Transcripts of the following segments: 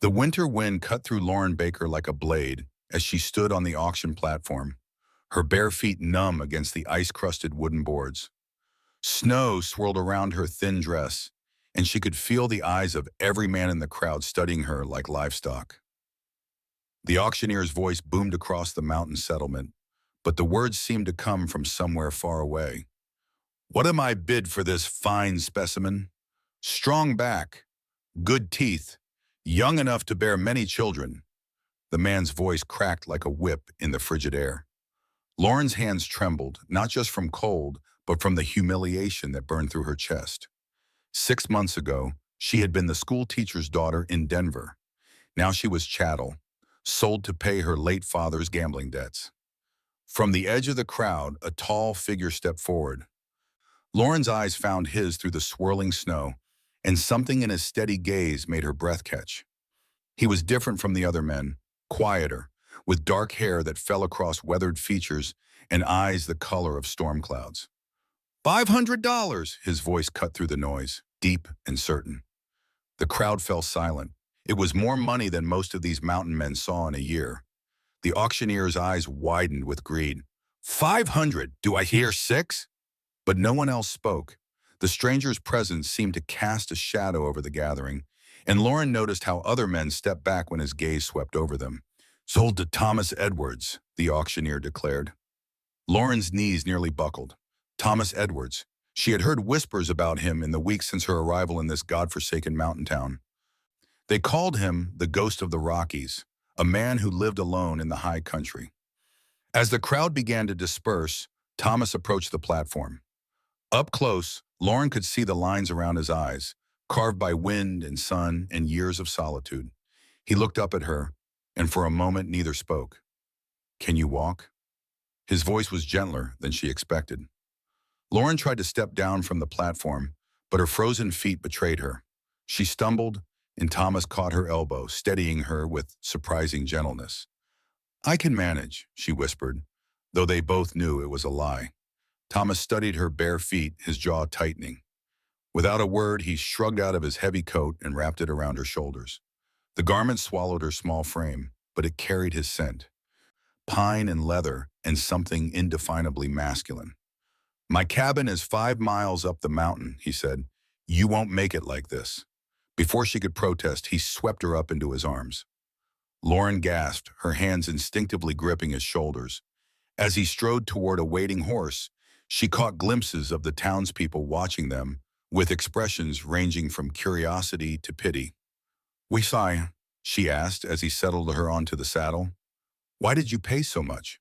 The winter wind cut through Lauren Baker like a blade as she stood on the auction platform, her bare feet numb against the ice-crusted wooden boards. Snow swirled around her thin dress, and she could feel the eyes of every man in the crowd studying her like livestock. The auctioneer's voice boomed across the mountain settlement, but the words seemed to come from somewhere far away. "What am I bid for this fine specimen? Strong back, good teeth, young enough to bear many children." The man's voice cracked like a whip in the frigid air. Lauren's hands trembled, not just from cold, but from the humiliation that burned through her chest. 6 months ago, she had been the school teacher's daughter in Denver. Now she was chattel, sold to pay her late father's gambling debts. From the edge of the crowd, a tall figure stepped forward. Lauren's eyes found his through the swirling snow, and something in his steady gaze made her breath catch. He was different from the other men, quieter, with dark hair that fell across weathered features and eyes the color of storm clouds. $500, his voice cut through the noise, deep and certain. The crowd fell silent. It was more money than most of these mountain men saw in a year. The auctioneer's eyes widened with greed. 500, do I hear six? But no one else spoke. The stranger's presence seemed to cast a shadow over the gathering, and Lauren noticed how other men stepped back when his gaze swept over them. "Sold to Thomas Edwards," the auctioneer declared. Lauren's knees nearly buckled. Thomas Edwards. She had heard whispers about him in the weeks since her arrival in this godforsaken mountain town. They called him the Ghost of the Rockies, a man who lived alone in the high country. As the crowd began to disperse, Thomas approached the platform. Up close, Lauren could see the lines around his eyes, carved by wind and sun and years of solitude. He looked up at her, and for a moment neither spoke. "Can you walk?" His voice was gentler than she expected. Lauren tried to step down from the platform, but her frozen feet betrayed her. She stumbled, and Thomas caught her elbow, steadying her with surprising gentleness. "I can manage," she whispered, though they both knew it was a lie. Thomas studied her bare feet, his jaw tightening. Without a word, he shrugged out of his heavy coat and wrapped it around her shoulders. The garment swallowed her small frame, but it carried his scent. Pine and leather and something indefinably masculine. "My cabin is 5 miles up the mountain," he said. "You won't make it like this." Before she could protest, he swept her up into his arms. Lauren gasped, her hands instinctively gripping his shoulders. As he strode toward a waiting horse, she caught glimpses of the townspeople watching them, with expressions ranging from curiosity to pity. "We saw," she asked as he settled her onto the saddle. "Why did you pay so much?"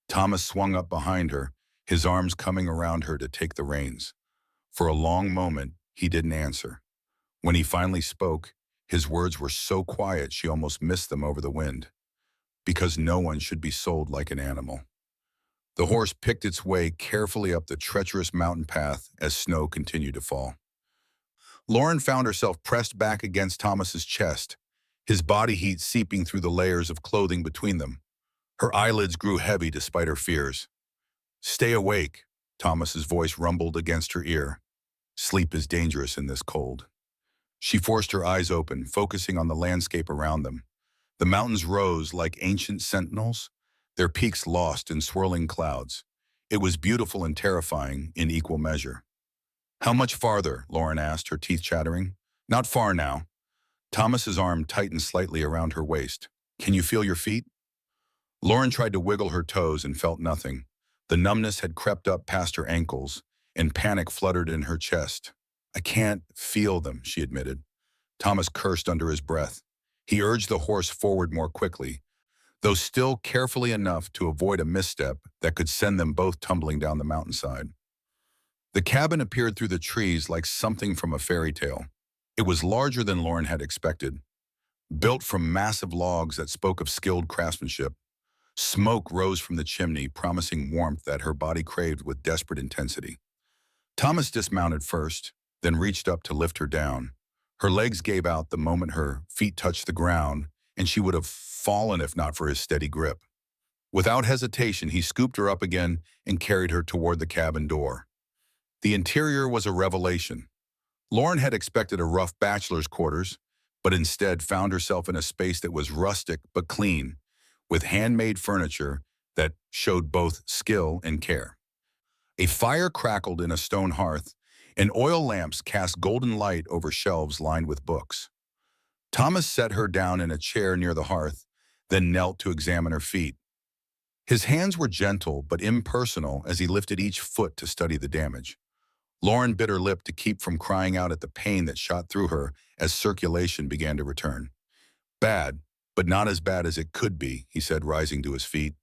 Thomas swung up behind her, his arms coming around her to take the reins. For a long moment, he didn't answer. When he finally spoke, his words were so quiet she almost missed them over the wind. "Because no one should be sold like an animal." The horse picked its way carefully up the treacherous mountain path as snow continued to fall. Lauren found herself pressed back against Thomas's chest, his body heat seeping through the layers of clothing between them. Her eyelids grew heavy despite her fears. "Stay awake," Thomas's voice rumbled against her ear. "Sleep is dangerous in this cold." She forced her eyes open, focusing on the landscape around them. The mountains rose like ancient sentinels, their peaks lost in swirling clouds. It was beautiful and terrifying in equal measure. "How much farther?" Lauren asked, her teeth chattering. "Not far now." Thomas's arm tightened slightly around her waist. "Can you feel your feet?" Lauren tried to wiggle her toes and felt nothing. The numbness had crept up past her ankles, and panic fluttered in her chest. "I can't feel them," she admitted. Thomas cursed under his breath. He urged the horse forward more quickly, though still carefully enough to avoid a misstep that could send them both tumbling down the mountainside. The cabin appeared through the trees like something from a fairy tale. It was larger than Lauren had expected. Built from massive logs that spoke of skilled craftsmanship, smoke rose from the chimney, promising warmth that her body craved with desperate intensity. Thomas dismounted first, then reached up to lift her down. Her legs gave out the moment her feet touched the ground, and she would have fallen if not for his steady grip. Without hesitation, he scooped her up again and carried her toward the cabin door. The interior was a revelation. Lauren had expected a rough bachelor's quarters, but instead found herself in a space that was rustic but clean, with handmade furniture that showed both skill and care. A fire crackled in a stone hearth, and oil lamps cast golden light over shelves lined with books. Thomas set her down in a chair near the hearth, then knelt to examine her feet. His hands were gentle but impersonal as he lifted each foot to study the damage. Lauren bit her lip to keep from crying out at the pain that shot through her as circulation began to return. Bad, but not as bad as it could be, he said, rising to his feet.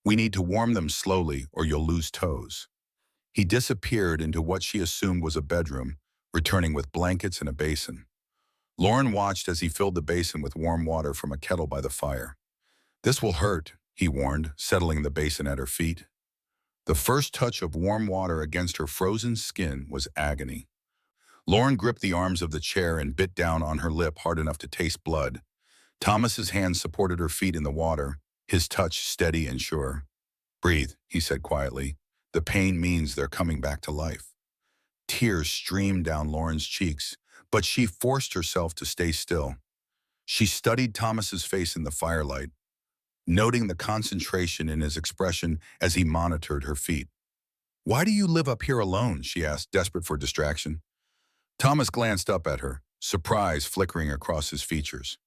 We need to warm them slowly or you'll lose toes. He disappeared into what she assumed was a bedroom, returning with blankets and a basin. Lauren watched as he filled the basin with warm water from a kettle by the fire. This will hurt, he warned, settling the basin at her feet. The first touch of warm water against her frozen skin was agony. Lauren gripped the arms of the chair and bit down on her lip hard enough to taste blood. Thomas's hands supported her feet in the water, his touch steady and sure. Breathe, he said quietly. The pain means they're coming back to life. Tears streamed down Lauren's cheeks, but she forced herself to stay still. She studied Thomas's face in the firelight, noting the concentration in his expression as he monitored her feet. Why do you live up here alone? She asked, desperate for distraction. Thomas glanced up at her, surprise flickering across his features.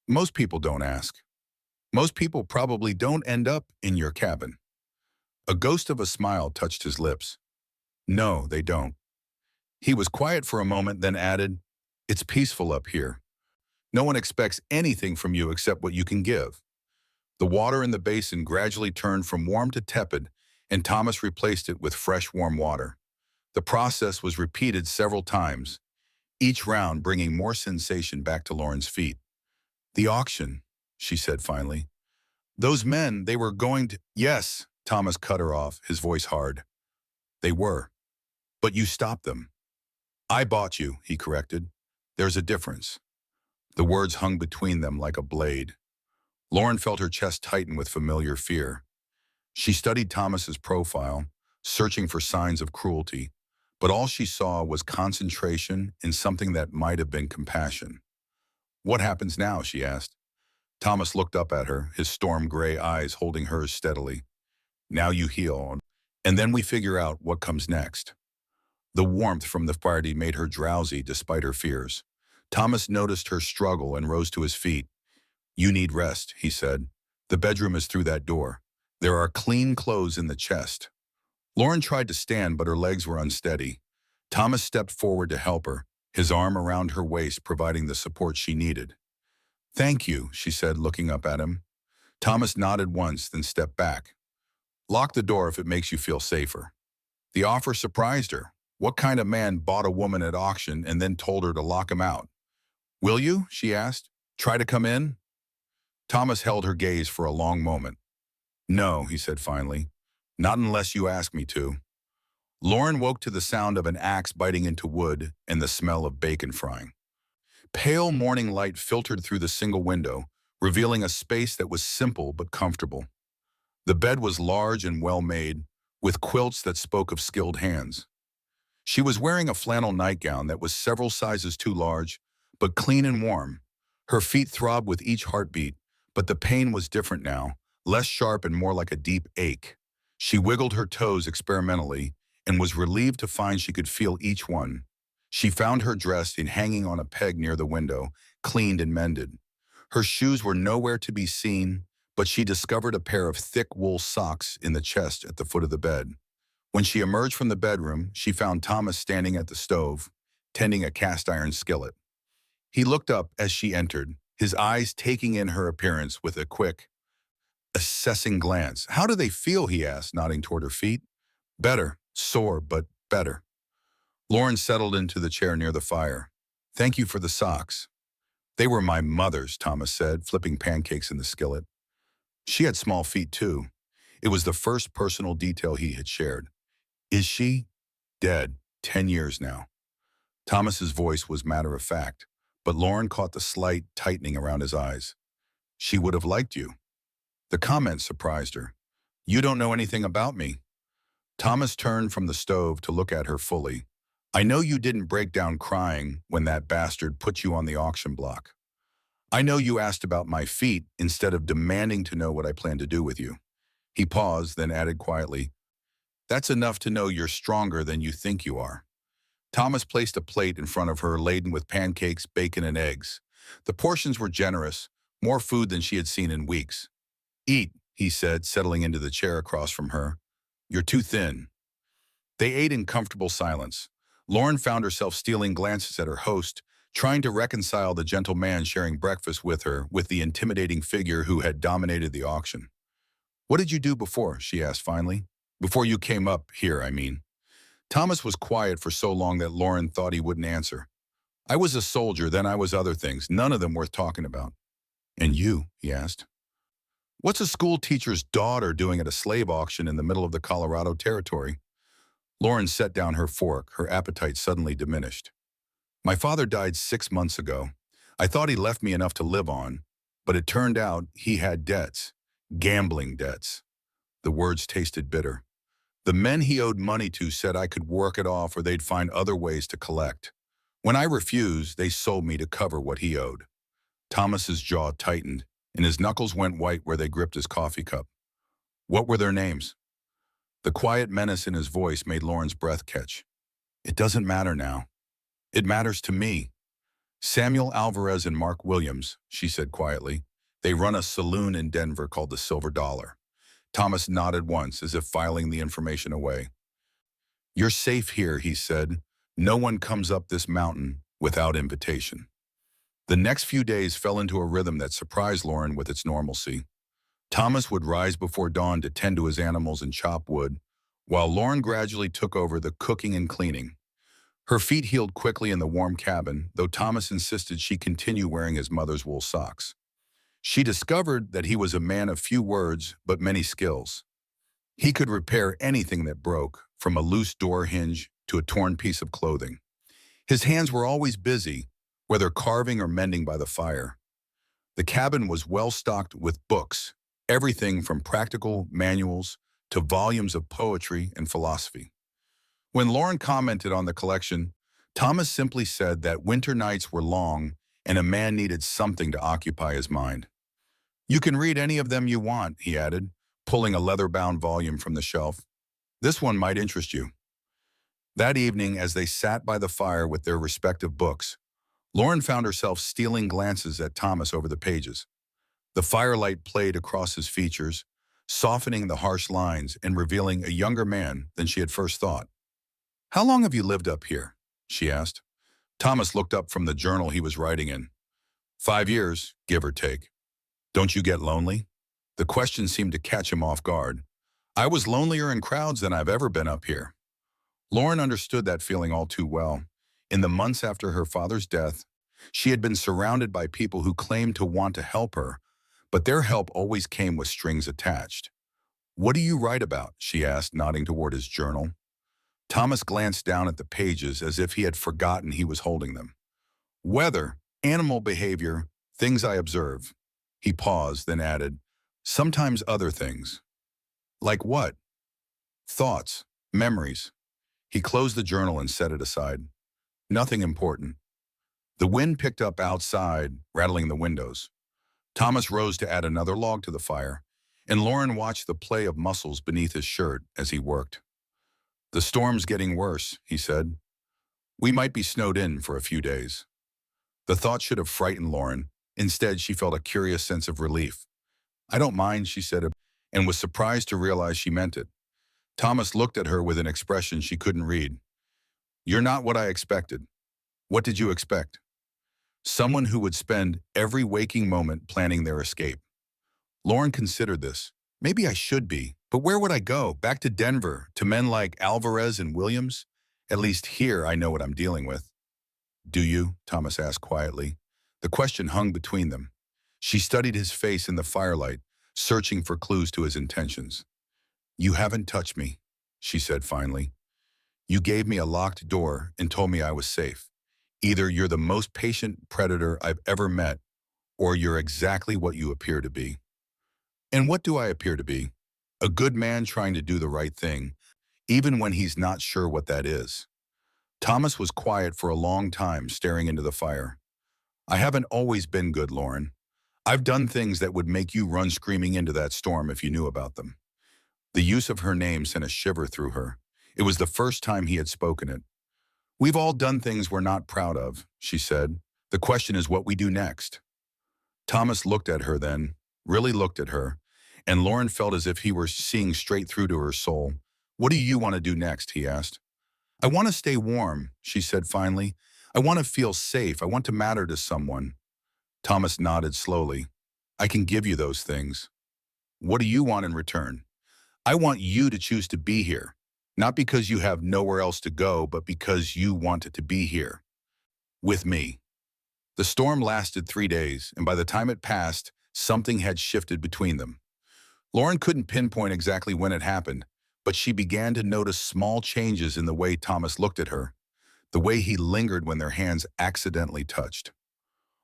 Most people don't ask. Most people probably don't end up in your cabin. A ghost of a smile touched his lips. No, they don't. He was quiet for a moment, then added, It's peaceful up here. No one expects anything from you except what you can give. The water in the basin gradually turned from warm to tepid, and Thomas replaced it with fresh, warm water. The process was repeated several times, each round bringing more sensation back to Lauren's feet. The auction, she said finally. Those men, they were going to— Yes, Thomas cut her off, his voice hard. They were. But you stopped them. I bought you, he corrected. There's a difference. The words hung between them like a blade. Lauren felt her chest tighten with familiar fear. She studied Thomas's profile, searching for signs of cruelty, but all she saw was concentration in something that might have been compassion. What happens now? She asked. Thomas looked up at her, his storm gray eyes holding hers steadily. Now you heal, and then we figure out what comes next. The warmth from the party made her drowsy despite her fears. Thomas noticed her struggle and rose to his feet. You need rest, he said. The bedroom is through that door. There are clean clothes in the chest. Lauren tried to stand, but her legs were unsteady. Thomas stepped forward to help her, his arm around her waist providing the support she needed. Thank you, she said, looking up at him. Thomas nodded once, then stepped back. Lock the door if it makes you feel safer. The offer surprised her. What kind of man bought a woman at auction and then told her to lock him out? Will you? She asked. Try to come in? Thomas held her gaze for a long moment. No, he said finally. Not unless you ask me to. Lauren woke to the sound of an axe biting into wood and the smell of bacon frying. Pale morning light filtered through the single window, revealing a space that was simple but comfortable. The bed was large and well-made, with quilts that spoke of skilled hands. She was wearing a flannel nightgown that was several sizes too large, but clean and warm. Her feet throbbed with each heartbeat, but the pain was different now, less sharp and more like a deep ache. She wiggled her toes experimentally and was relieved to find she could feel each one. She found her dress hanging on a peg near the window, cleaned and mended. Her shoes were nowhere to be seen, but she discovered a pair of thick wool socks in the chest at the foot of the bed. When she emerged from the bedroom, she found Thomas standing at the stove, tending a cast-iron skillet. He looked up as she entered, his eyes taking in her appearance with a quick, assessing glance. How do they feel? He asked, nodding toward her feet. Better, sore, but better. Lauren settled into the chair near the fire. Thank you for the socks. They were my mother's, Thomas said, flipping pancakes in the skillet. She had small feet too. It was the first personal detail he had shared. Is she? Dead, 10 years now. Thomas's voice was matter-of-fact, but Lauren caught the slight tightening around his eyes. She would have liked you. The comment surprised her. You don't know anything about me. Thomas turned from the stove to look at her fully. I know you didn't break down crying when that bastard put you on the auction block. I know you asked about my feet instead of demanding to know what I plan to do with you. He paused, then added quietly, that's enough to know you're stronger than you think you are. Thomas placed a plate in front of her laden with pancakes, bacon, and eggs. The portions were generous, more food than she had seen in weeks. Eat, he said, settling into the chair across from her. You're too thin. They ate in comfortable silence. Lauren found herself stealing glances at her host, trying to reconcile the gentle man sharing breakfast with her with the intimidating figure who had dominated the auction. What did you do before? She asked finally. Before you came up here, I mean. Thomas was quiet for so long that Lauren thought he wouldn't answer. I was a soldier, then I was other things, none of them worth talking about. And you? He asked. What's a school teacher's daughter doing at a slave auction in the middle of the Colorado Territory? Lauren set down her fork, her appetite suddenly diminished. My father died 6 months ago. I thought he left me enough to live on, but it turned out he had debts, gambling debts. The words tasted bitter. The men he owed money to said I could work it off or they'd find other ways to collect. When I refused, they sold me to cover what he owed. Thomas's jaw tightened, and his knuckles went white where they gripped his coffee cup. What were their names? The quiet menace in his voice made Lauren's breath catch. It doesn't matter now. It matters to me. Samuel Alvarez and Mark Williams, she said quietly. They run a saloon in Denver called the Silver Dollar. Thomas nodded once, as if filing the information away. You're safe here, he said. No one comes up this mountain without invitation. The next few days fell into a rhythm that surprised Lauren with its normalcy. Thomas would rise before dawn to tend to his animals and chop wood, while Lauren gradually took over the cooking and cleaning. Her feet healed quickly in the warm cabin, though Thomas insisted she continue wearing his mother's wool socks. She discovered that he was a man of few words but many skills. He could repair anything that broke, from a loose door hinge to a torn piece of clothing. His hands were always busy, whether carving or mending by the fire. The cabin was well stocked with books, everything from practical manuals to volumes of poetry and philosophy. When Lauren commented on the collection, Thomas simply said that winter nights were long and a man needed something to occupy his mind. You can read any of them you want, he added, pulling a leather-bound volume from the shelf. This one might interest you. That evening, as they sat by the fire with their respective books, Lauren found herself stealing glances at Thomas over the pages. The firelight played across his features, softening the harsh lines and revealing a younger man than she had first thought. How long have you lived up here? She asked. Thomas looked up from the journal he was writing in. 5 years, give or take. Don't you get lonely? The question seemed to catch him off guard. I was lonelier in crowds than I've ever been up here. Lauren understood that feeling all too well. In the months after her father's death, she had been surrounded by people who claimed to want to help her, but their help always came with strings attached. What do you write about? She asked, nodding toward his journal. Thomas glanced down at the pages as if he had forgotten he was holding them. Weather, animal behavior, things I observe. He paused, then added, sometimes other things. Like what? Thoughts, memories. He closed the journal and set it aside. Nothing important. The wind picked up outside, rattling the windows. Thomas rose to add another log to the fire, and Lauren watched the play of muscles beneath his shirt as he worked. The storm's getting worse, he said. We might be snowed in for a few days. The thought should have frightened Lauren. Instead, she felt a curious sense of relief. I don't mind, she said, and was surprised to realize she meant it. Thomas looked at her with an expression she couldn't read. You're not what I expected. What did you expect? Someone who would spend every waking moment planning their escape. Lauren considered this. Maybe I should be, but where would I go? Back to Denver, to men like Alvarez and Williams? At least here I know what I'm dealing with. Do you? Thomas asked quietly. The question hung between them. She studied his face in the firelight, searching for clues to his intentions. You haven't touched me, she said finally. You gave me a locked door and told me I was safe. Either you're the most patient predator I've ever met, or you're exactly what you appear to be. And what do I appear to be? A good man trying to do the right thing, even when he's not sure what that is. Thomas was quiet for a long time, staring into the fire. I haven't always been good, Lauren. I've done things that would make you run screaming into that storm if you knew about them. The use of her name sent a shiver through her. It was the first time he had spoken it. We've all done things we're not proud of, she said. The question is what we do next. Thomas looked at her then, really looked at her, and Lauren felt as if he were seeing straight through to her soul. What do you want to do next, he asked. I want to stay warm, she said finally. I want to feel safe. I want to matter to someone. Thomas nodded slowly. I can give you those things. What do you want in return? I want you to choose to be here. Not because you have nowhere else to go, but because you wanted to be here. With me. The storm lasted 3 days, and by the time it passed, something had shifted between them. Lauren couldn't pinpoint exactly when it happened, but she began to notice small changes in the way Thomas looked at her, the way he lingered when their hands accidentally touched.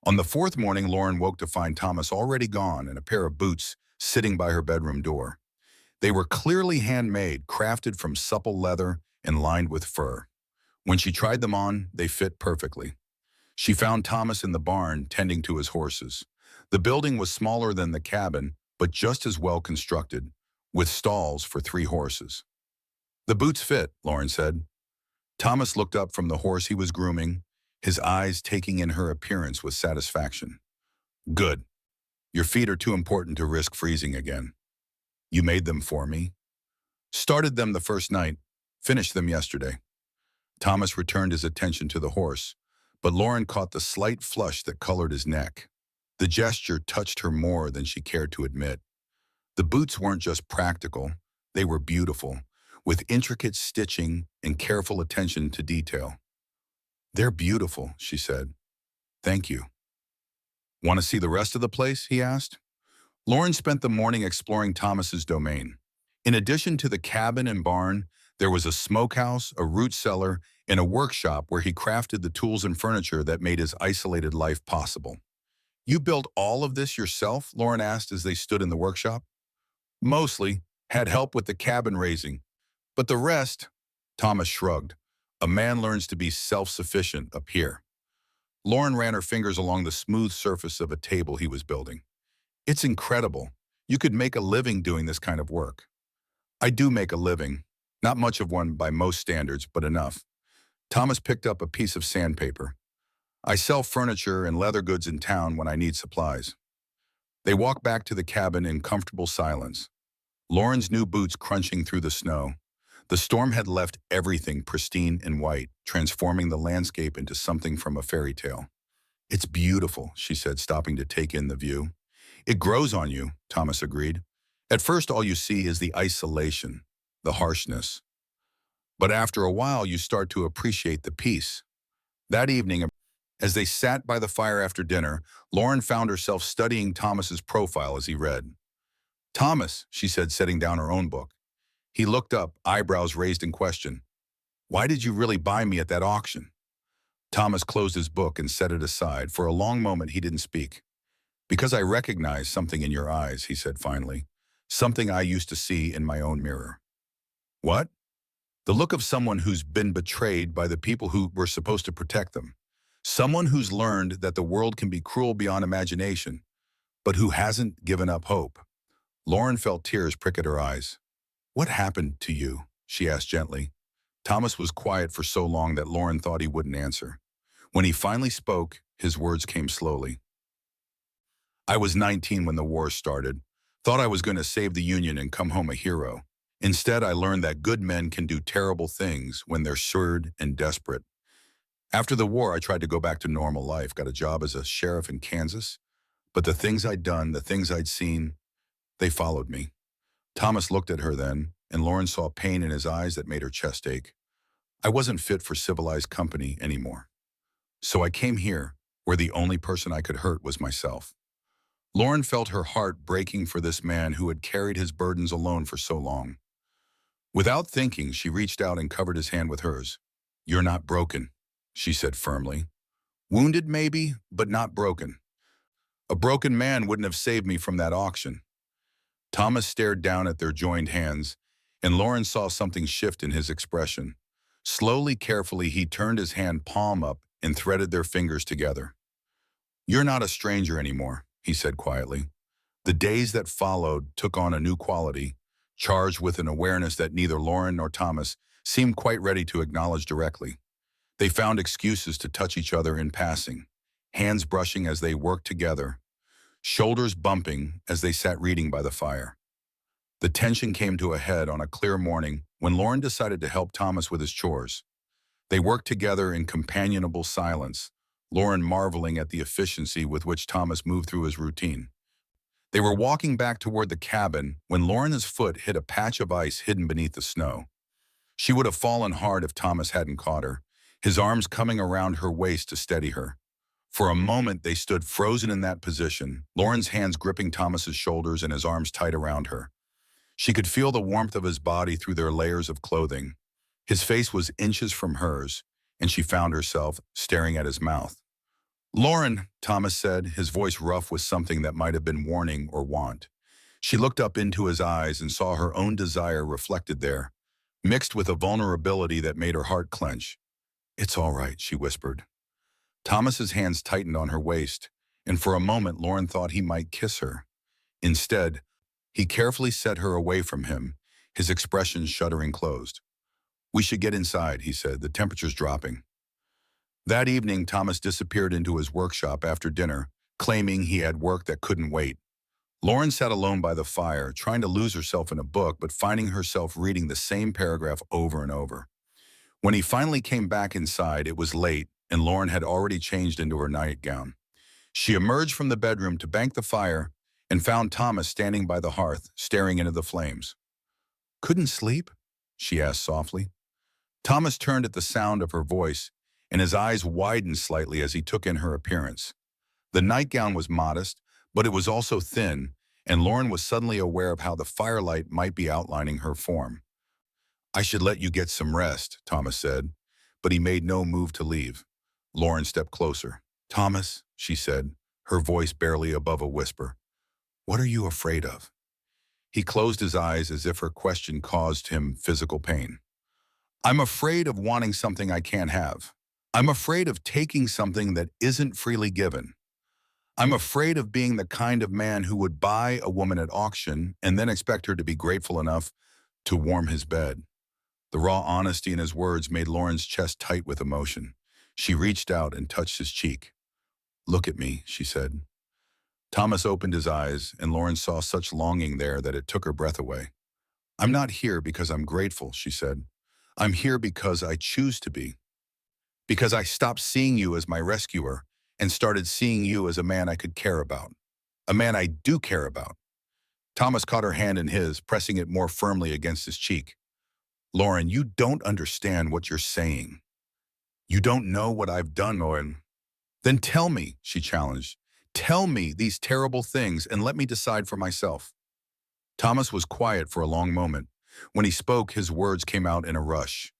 On the fourth morning, Lauren woke to find Thomas already gone and a pair of boots sitting by her bedroom door. They were clearly handmade, crafted from supple leather and lined with fur. When she tried them on, they fit perfectly. She found Thomas in the barn tending to his horses. The building was smaller than the cabin, but just as well constructed, with stalls for 3 horses. The boots fit, Lauren said. Thomas looked up from the horse he was grooming, his eyes taking in her appearance with satisfaction. Good. Your feet are too important to risk freezing again. You made them for me. Started them the first night, finished them yesterday. Thomas returned his attention to the horse, but Lauren caught the slight flush that colored his neck. The gesture touched her more than she cared to admit. The boots weren't just practical, they were beautiful, with intricate stitching and careful attention to detail. They're beautiful, she said. Thank you. Want to see the rest of the place, he asked. Lauren spent the morning exploring Thomas's domain. In addition to the cabin and barn, there was a smokehouse, a root cellar, and a workshop where he crafted the tools and furniture that made his isolated life possible. You built all of this yourself? Lauren asked as they stood in the workshop. Mostly. Had help with the cabin raising. But the rest, Thomas shrugged. A man learns to be self-sufficient up here. Lauren ran her fingers along the smooth surface of a table he was building. It's incredible. You could make a living doing this kind of work. I do make a living. Not much of one by most standards, but enough. Thomas picked up a piece of sandpaper. I sell furniture and leather goods in town when I need supplies. They walked back to the cabin in comfortable silence. Lauren's new boots crunching through the snow. The storm had left everything pristine and white, transforming the landscape into something from a fairy tale. It's beautiful, she said, stopping to take in the view. It grows on you, Thomas agreed. At first, all you see is the isolation, the harshness. But after a while, you start to appreciate the peace. That evening, as they sat by the fire after dinner, Lauren found herself studying Thomas's profile as he read. Thomas, she said, setting down her own book. He looked up, eyebrows raised in question. Why did you really buy me at that auction? Thomas closed his book and set it aside. For a long moment, he didn't speak. Because I recognize something in your eyes, he said finally. Something I used to see in my own mirror. What? The look of someone who's been betrayed by the people who were supposed to protect them. Someone who's learned that the world can be cruel beyond imagination, but who hasn't given up hope. Lauren felt tears prick at her eyes. What happened to you? She asked gently. Thomas was quiet for so long that Lauren thought he wouldn't answer. When he finally spoke, his words came slowly. I was 19 when the war started. Thought I was going to save the Union and come home a hero. Instead, I learned that good men can do terrible things when they're assured and desperate. After the war, I tried to go back to normal life, got a job as a sheriff in Kansas. But the things I'd done, the things I'd seen, they followed me. Thomas looked at her then, and Lauren saw pain in his eyes that made her chest ache. I wasn't fit for civilized company anymore. So I came here, where the only person I could hurt was myself. Lauren felt her heart breaking for this man who had carried his burdens alone for so long. Without thinking, she reached out and covered his hand with hers. You're not broken, she said firmly. Wounded maybe, but not broken. A broken man wouldn't have saved me from that auction. Thomas stared down at their joined hands, and Lauren saw something shift in his expression. Slowly, carefully, he turned his hand palm up and threaded their fingers together. "You're not a stranger anymore," he said quietly. The days that followed took on a new quality, charged with an awareness that neither Lauren nor Thomas seemed quite ready to acknowledge directly. They found excuses to touch each other in passing, hands brushing as they worked together, shoulders bumping as they sat reading by the fire. The tension came to a head on a clear morning when Lauren decided to help Thomas with his chores. They worked together in companionable silence, Lauren marveling at the efficiency with which Thomas moved through his routine. They were walking back toward the cabin when Lauren's foot hit a patch of ice hidden beneath the snow. She would have fallen hard if Thomas hadn't caught her, his arms coming around her waist to steady her. For a moment, they stood frozen in that position, Lauren's hands gripping Thomas's shoulders and his arms tight around her. She could feel the warmth of his body through their layers of clothing. His face was inches from hers, and she found herself staring at his mouth. "Lauren," Thomas said, his voice rough with something that might have been warning or want. She looked up into his eyes and saw her own desire reflected there, mixed with a vulnerability that made her heart clench. "It's all right," she whispered. Thomas's hands tightened on her waist, and for a moment Lauren thought he might kiss her. Instead, he carefully set her away from him, his expression shuddering closed. "We should get inside," he said, "the temperature's dropping." That evening, Thomas disappeared into his workshop after dinner, claiming he had work that couldn't wait. Lauren sat alone by the fire, trying to lose herself in a book, but finding herself reading the same paragraph over and over. When he finally came back inside, it was late, and Lauren had already changed into her nightgown. She emerged from the bedroom to bank the fire and found Thomas standing by the hearth, staring into the flames. "Couldn't sleep?" she asked softly. Thomas turned at the sound of her voice, and his eyes widened slightly as he took in her appearance. The nightgown was modest, but it was also thin, and Lauren was suddenly aware of how the firelight might be outlining her form. "I should let you get some rest," Thomas said, but he made no move to leave. Lauren stepped closer. "Thomas," she said, her voice barely above a whisper, "what are you afraid of?" He closed his eyes as if her question caused him physical pain. "I'm afraid of wanting something I can't have. I'm afraid of taking something that isn't freely given. I'm afraid of being the kind of man who would buy a woman at auction and then expect her to be grateful enough to warm his bed." The raw honesty in his words made Lauren's chest tight with emotion. She reached out and touched his cheek. "Look at me," she said. Thomas opened his eyes, and Lauren saw such longing there that it took her breath away. "I'm not here because I'm grateful," she said. "I'm here because I choose to be. Because I stopped seeing you as my rescuer and started seeing you as a man I could care about. A man I do care about." Thomas caught her hand in his, pressing it more firmly against his cheek. "Lauren, you don't understand what you're saying. You don't know what I've done, Lauren." "Then tell me," she challenged. "Tell me these terrible things and let me decide for myself." Thomas was quiet for a long moment. When he spoke, his words came out in a rush.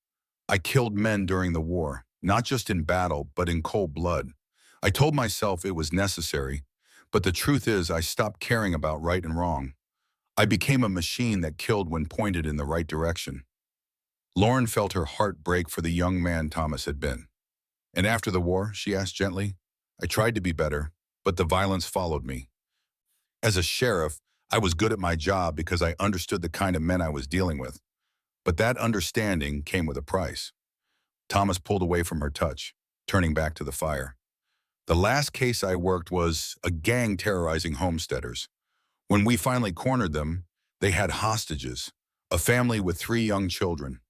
"I killed men during the war, not just in battle, but in cold blood. I told myself it was necessary, but the truth is I stopped caring about right and wrong. I became a machine that killed when pointed in the right direction." Lauren felt her heart break for the young man Thomas had been. "And after the war," she asked gently, "I tried to be better, but the violence followed me. As a sheriff, I was good at my job because I understood the kind of men I was dealing with. But that understanding came with a price." Thomas pulled away from her touch, turning back to the fire. "The last case I worked was a gang terrorizing homesteaders. When we finally cornered them, they had hostages, a family with 3 young children."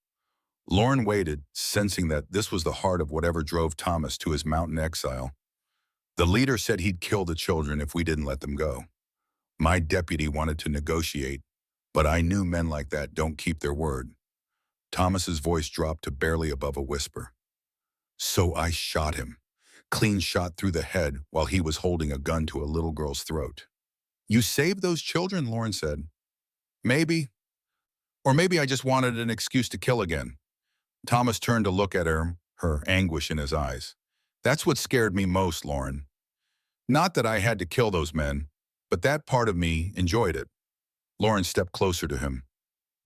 Lauren waited, sensing that this was the heart of whatever drove Thomas to his mountain exile. "The leader said he'd kill the children if we didn't let them go. My deputy wanted to negotiate, but I knew men like that don't keep their word." Thomas's voice dropped to barely above a whisper. "So I shot him, clean shot through the head while he was holding a gun to a little girl's throat." "You saved those children," Lauren said. "Maybe. Or maybe I just wanted an excuse to kill again." Thomas turned to look at her anguish in his eyes. "That's what scared me most, Lauren. Not that I had to kill those men, but that part of me enjoyed it." Lauren stepped closer to him.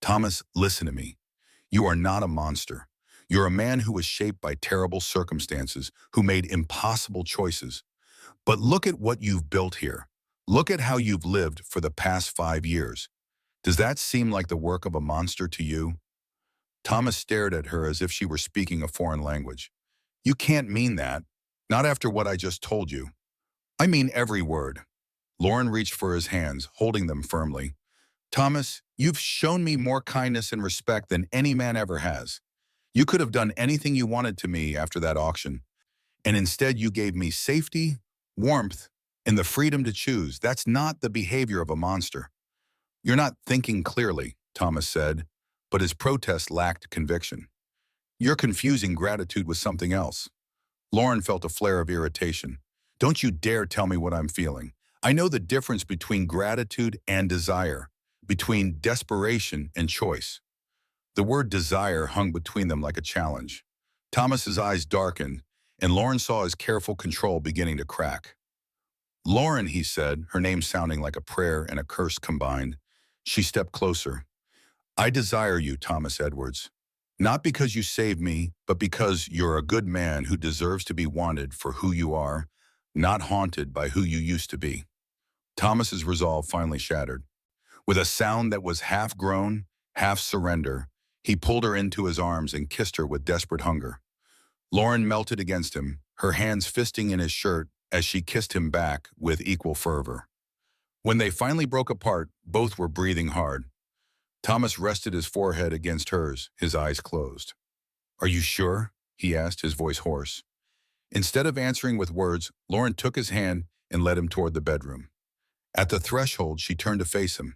"Thomas, listen to me. You are not a monster. You're a man who was shaped by terrible circumstances, who made impossible choices. But look at what you've built here. Look at how you've lived for the past 5 years. Does that seem like the work of a monster to you?" Thomas stared at her as if she were speaking a foreign language. "You can't mean that. Not after what I just told you." "I mean every word." Lauren reached for his hands, holding them firmly. "Thomas, you've shown me more kindness and respect than any man ever has. You could have done anything you wanted to me after that auction, and instead you gave me safety, warmth, and the freedom to choose. That's not the behavior of a monster." "You're not thinking clearly," Thomas said, but his protest lacked conviction. "You're confusing gratitude with something else." Lauren felt a flare of irritation. "Don't you dare tell me what I'm feeling. I know the difference between gratitude and desire, between desperation and choice." The word desire hung between them like a challenge. Thomas's eyes darkened, and Lauren saw his careful control beginning to crack. "Lauren," he said, her name sounding like a prayer and a curse combined. She stepped closer. "I desire you, Thomas Edwards. Not because you saved me, but because you're a good man who deserves to be wanted for who you are, not haunted by who you used to be." Thomas's resolve finally shattered. With a sound that was half groan, half surrender, he pulled her into his arms and kissed her with desperate hunger. Lauren melted against him, her hands fisting in his shirt as she kissed him back with equal fervor. When they finally broke apart, both were breathing hard. Thomas rested his forehead against hers, his eyes closed. "Are you sure?" he asked, his voice hoarse. Instead of answering with words, Lauren took his hand and led him toward the bedroom. At the threshold, she turned to face him.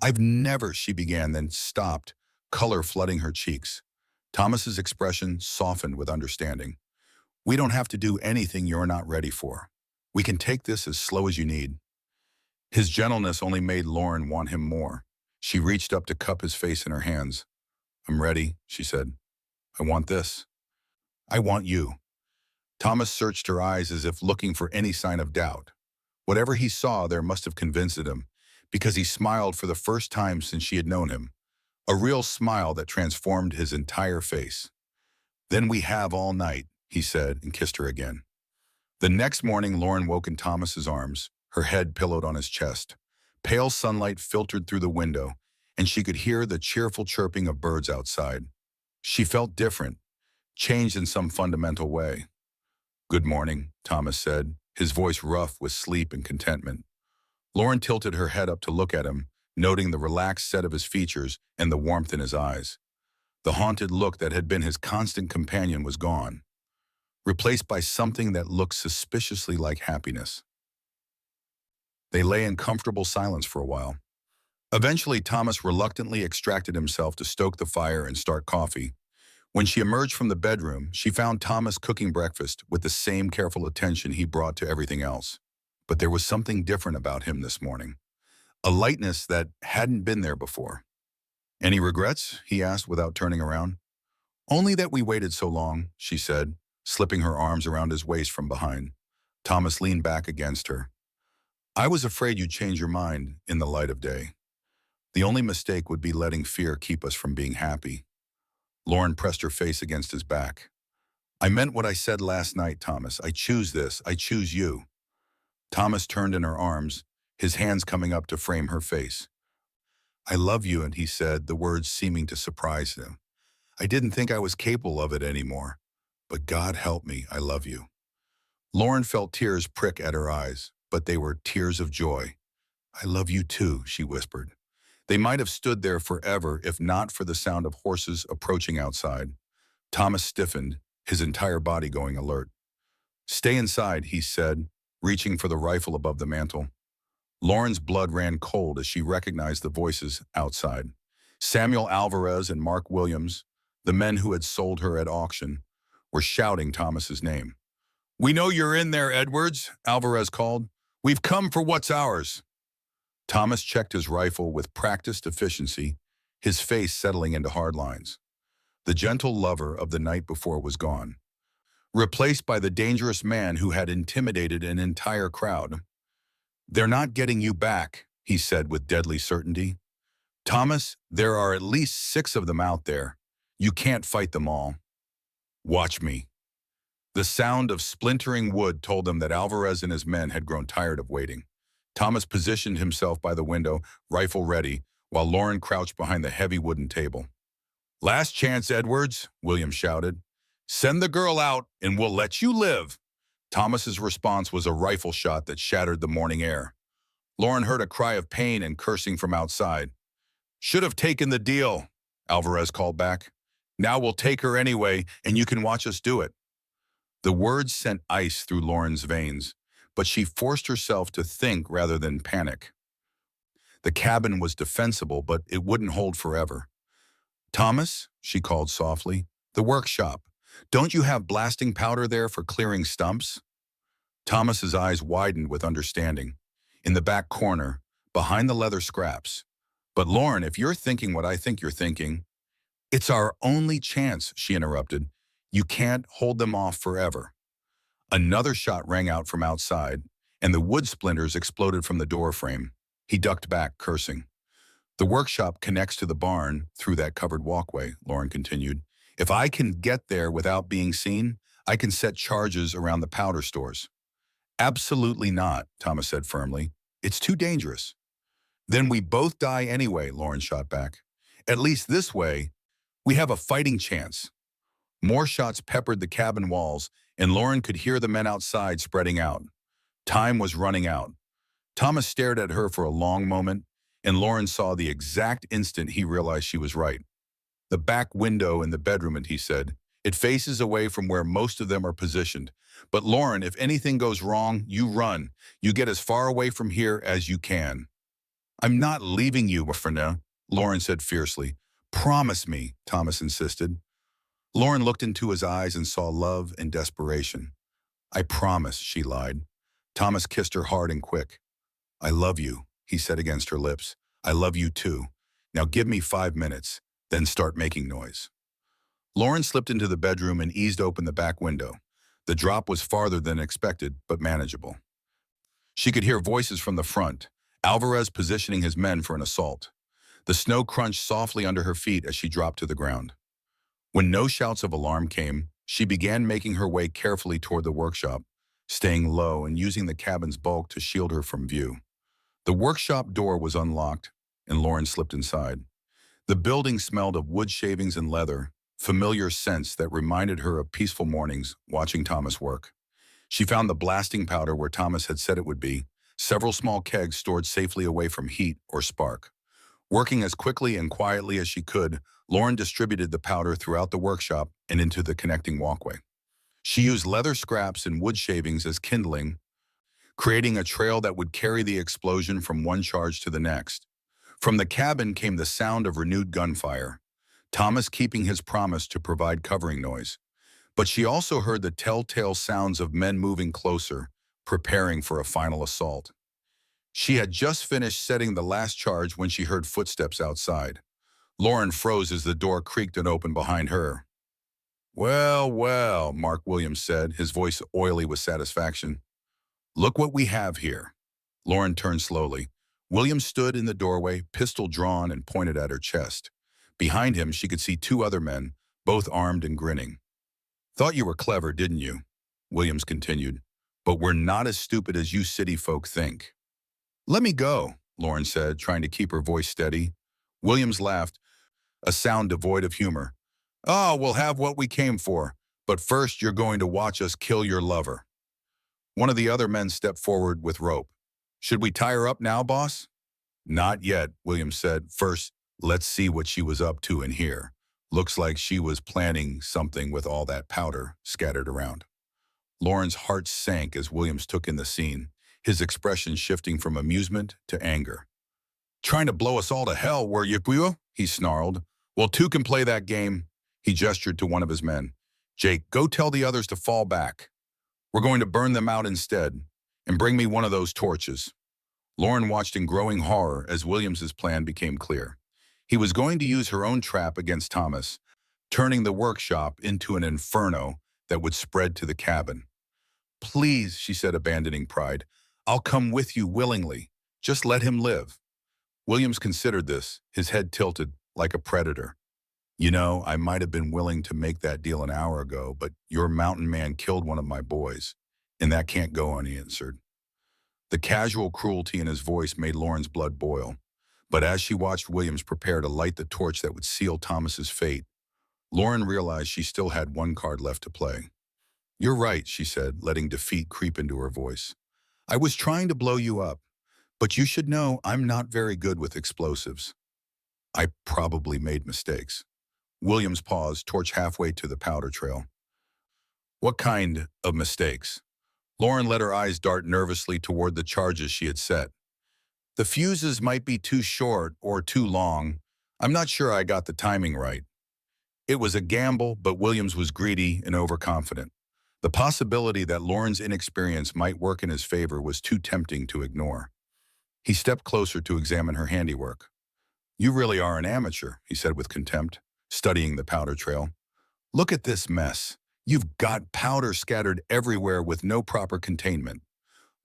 "I've never," she began, then stopped, color flooding her cheeks. Thomas's expression softened with understanding. "We don't have to do anything you're not ready for. We can take this as slow as you need." His gentleness only made Lauren want him more. She reached up to cup his face in her hands. "I'm ready," she said. "I want this. I want you." Thomas searched her eyes as if looking for any sign of doubt. Whatever he saw there must have convinced him, because he smiled for the first time since she had known him, a real smile that transformed his entire face. "Then we have all night," he said, and kissed her again. The next morning, Lauren woke in Thomas's arms, her head pillowed on his chest. Pale sunlight filtered through the window, and she could hear the cheerful chirping of birds outside. She felt different, changed in some fundamental way. "Good morning," Thomas said, his voice rough with sleep and contentment. Lauren tilted her head up to look at him, noting the relaxed set of his features and the warmth in his eyes. The haunted look that had been his constant companion was gone, replaced by something that looked suspiciously like happiness. They lay in comfortable silence for a while. Eventually, Thomas reluctantly extracted himself to stoke the fire and start coffee. When she emerged from the bedroom, she found Thomas cooking breakfast with the same careful attention he brought to everything else. But there was something different about him this morning, a lightness that hadn't been there before. "Any regrets?" he asked without turning around. "Only that we waited so long," she said, slipping her arms around his waist from behind. Thomas leaned back against her. "I was afraid you'd change your mind in the light of day. The only mistake would be letting fear keep us from being happy." Lauren pressed her face against his back. "I meant what I said last night, Thomas. I choose this. I choose you." Thomas turned in her arms, his hands coming up to frame her face. "I love you," and he said, the words seeming to surprise him. "I didn't think I was capable of it anymore. But God help me, I love you." Lauren felt tears prick at her eyes, but they were tears of joy. "I love you too," she whispered. They might have stood there forever if not for the sound of horses approaching outside. Thomas stiffened, his entire body going alert. "Stay inside," he said, reaching for the rifle above the mantel. Lauren's blood ran cold as she recognized the voices outside. Samuel Alvarez and Mark Williams, the men who had sold her at auction, were shouting Thomas's name. "We know you're in there, Edwards," Alvarez called. "We've come for what's ours." Thomas checked his rifle with practiced efficiency, his face settling into hard lines. The gentle lover of the night before was gone, replaced by the dangerous man who had intimidated an entire crowd. "They're not getting you back," he said with deadly certainty. "Thomas, there are at least 6 of them out there. You can't fight them all." Watch me. The sound of splintering wood told them that Alvarez and his men had grown tired of waiting. Thomas positioned himself by the window, rifle ready, while Lauren crouched behind the heavy wooden table. "Last chance, Edwards," William shouted. "Send the girl out and we'll let you live." Thomas's response was a rifle shot that shattered the morning air. Lauren heard a cry of pain and cursing from outside. "Should have taken the deal," Alvarez called back. "Now we'll take her anyway, and you can watch us do it." The words sent ice through Lauren's veins, but she forced herself to think rather than panic. The cabin was defensible, but it wouldn't hold forever. "Thomas," she called softly, "the workshop. Don't you have blasting powder there for clearing stumps?" Thomas's eyes widened with understanding. "In the back corner, behind the leather scraps. But Lauren, if you're thinking what I think you're thinking—" "It's our only chance," she interrupted. "You can't hold them off forever." Another shot rang out from outside, and the wood splinters exploded from the door frame. He ducked back, cursing. "The workshop connects to the barn through that covered walkway," Lauren continued. "If I can get there without being seen, I can set charges around the powder stores." "Absolutely not," Thomas said firmly. "It's too dangerous." "Then we both die anyway," Lauren shot back. "At least this way, we have a fighting chance." More shots peppered the cabin walls, and Lauren could hear the men outside spreading out. Time was running out. Thomas stared at her for a long moment, and Lauren saw the exact instant he realized she was right. "The back window in the bedroom," he said. "It faces away from where most of them are positioned. But Lauren, if anything goes wrong, you run. You get as far away from here as you can." "I'm not leaving you for now," Lauren said fiercely. "Promise me," Thomas insisted. Lauren looked into his eyes and saw love and desperation. "I promise," she lied. Thomas kissed her hard and quick. "I love you," he said against her lips. "I love you too. Now give me 5 minutes, then start making noise." Lauren slipped into the bedroom and eased open the back window. The drop was farther than expected, but manageable. She could hear voices from the front, Alvarez positioning his men for an assault. The snow crunched softly under her feet as she dropped to the ground. When no shouts of alarm came, she began making her way carefully toward the workshop, staying low and using the cabin's bulk to shield her from view. The workshop door was unlocked, and Lauren slipped inside. The building smelled of wood shavings and leather, familiar scents that reminded her of peaceful mornings watching Thomas work. She found the blasting powder where Thomas had said it would be, several small kegs stored safely away from heat or spark. Working as quickly and quietly as she could, Lauren distributed the powder throughout the workshop and into the connecting walkway. She used leather scraps and wood shavings as kindling, creating a trail that would carry the explosion from one charge to the next. From the cabin came the sound of renewed gunfire, Thomas keeping his promise to provide covering noise. But she also heard the telltale sounds of men moving closer, preparing for a final assault. She had just finished setting the last charge when she heard footsteps outside. Lauren froze as the door creaked and opened behind her. "Well, well," Mark Williams said, his voice oily with satisfaction. "Look what we have here." Lauren turned slowly. Williams stood in the doorway, pistol drawn and pointed at her chest. Behind him, she could see 2 other men, both armed and grinning. "Thought you were clever, didn't you?" Williams continued. "But we're not as stupid as you city folk think." "Let me go," Lauren said, trying to keep her voice steady. Williams laughed, a sound devoid of humor. "Oh, we'll have what we came for, but first you're going to watch us kill your lover." One of the other men stepped forward with rope. "Should we tie her up now, boss?" "Not yet," Williams said. "First, let's see what she was up to in here. Looks like she was planning something with all that powder scattered around." Lauren's heart sank as Williams took in the scene, his expression shifting from amusement to anger. "Trying to blow us all to hell, were you, Puyo?" he snarled. "Well, 2 can play that game." He gestured to one of his men. "Jake, go tell the others to fall back. We're going to burn them out instead. And bring me one of those torches." Lauren watched in growing horror as Williams's plan became clear. He was going to use her own trap against Thomas, turning the workshop into an inferno that would spread to the cabin. "Please," she said, abandoning pride, "I'll come with you willingly. Just let him live." Williams considered this, his head tilted like a predator. You know, I might have been willing to make that deal an hour ago, but your mountain man killed one of my boys, and that can't go unanswered. The casual cruelty in his voice made Lauren's blood boil. But as she watched Williams prepare to light the torch that would seal Thomas's fate, Lauren realized she still had one card left to play. You're right, she said, letting defeat creep into her voice. I was trying to blow you up, but you should know I'm not very good with explosives. I probably made mistakes. Williams paused, torch halfway to the powder trail. What kind of mistakes? Lauren let her eyes dart nervously toward the charges she had set. The fuses might be too short or too long. I'm not sure I got the timing right. It was a gamble, but Williams was greedy and overconfident. The possibility that Lauren's inexperience might work in his favor was too tempting to ignore. He stepped closer to examine her handiwork. You really are an amateur, he said with contempt, studying the powder trail. Look at this mess. You've got powder scattered everywhere with no proper containment.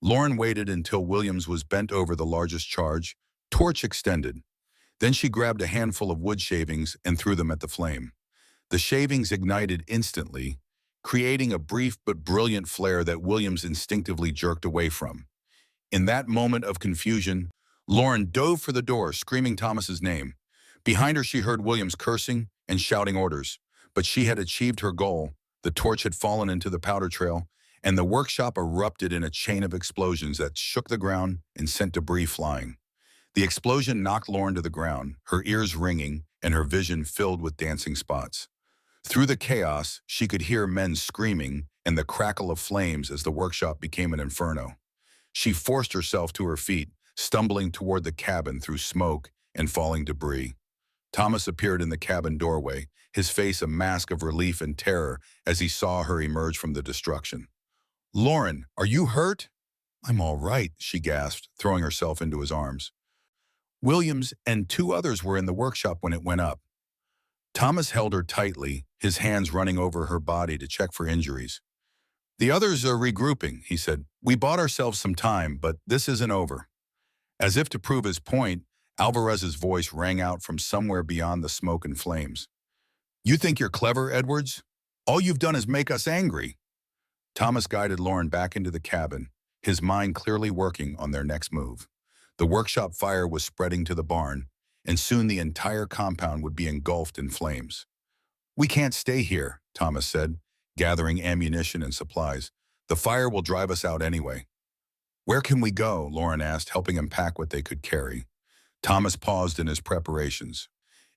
Lauren waited until Williams was bent over the largest charge, torch extended. Then she grabbed a handful of wood shavings and threw them at the flame. The shavings ignited instantly, creating a brief but brilliant flare that Williams instinctively jerked away from. In that moment of confusion, Lauren dove for the door, screaming Thomas's name. Behind her, she heard Williams cursing and shouting orders, but she had achieved her goal. The torch had fallen into the powder trail, and the workshop erupted in a chain of explosions that shook the ground and sent debris flying. The explosion knocked Lauren to the ground, her ears ringing and her vision filled with dancing spots. Through the chaos, she could hear men screaming and the crackle of flames as the workshop became an inferno. She forced herself to her feet, stumbling toward the cabin through smoke and falling debris. Thomas appeared in the cabin doorway, his face a mask of relief and terror as he saw her emerge from the destruction. Lauren, are you hurt? I'm all right, she gasped, throwing herself into his arms. Williams and two others were in the workshop when it went up. Thomas held her tightly, his hands running over her body to check for injuries. The others are regrouping, he said. We bought ourselves some time, but this isn't over. As if to prove his point, Alvarez's voice rang out from somewhere beyond the smoke and flames. You think you're clever, Edwards? All you've done is make us angry. Thomas guided Lauren back into the cabin, his mind clearly working on their next move. The workshop fire was spreading to the barn, and soon the entire compound would be engulfed in flames. We can't stay here, Thomas said, gathering ammunition and supplies. The fire will drive us out anyway. Where can we go? Lauren asked, helping him pack what they could carry. Thomas paused in his preparations,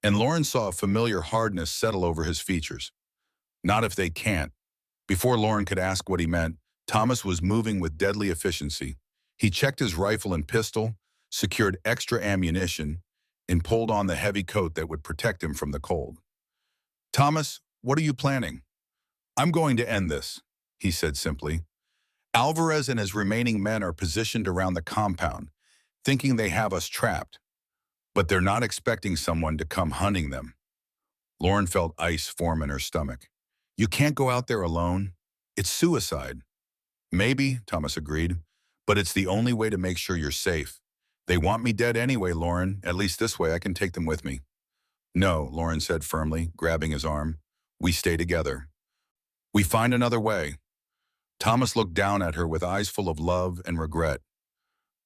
and Lauren saw a familiar hardness settle over his features. Not if they can't. Before Lauren could ask what he meant, Thomas was moving with deadly efficiency. He checked his rifle and pistol, secured extra ammunition, and pulled on the heavy coat that would protect him from the cold. Thomas, what are you planning? I'm going to end this, he said simply. Alvarez and his remaining men are positioned around the compound, thinking they have us trapped, but they're not expecting someone to come hunting them. Lauren felt ice form in her stomach. You can't go out there alone. It's suicide. Maybe, Thomas agreed, but it's the only way to make sure you're safe. They want me dead anyway, Lauren. At least this way I can take them with me. No, Lauren said firmly, grabbing his arm. We stay together. We find another way. Thomas looked down at her with eyes full of love and regret.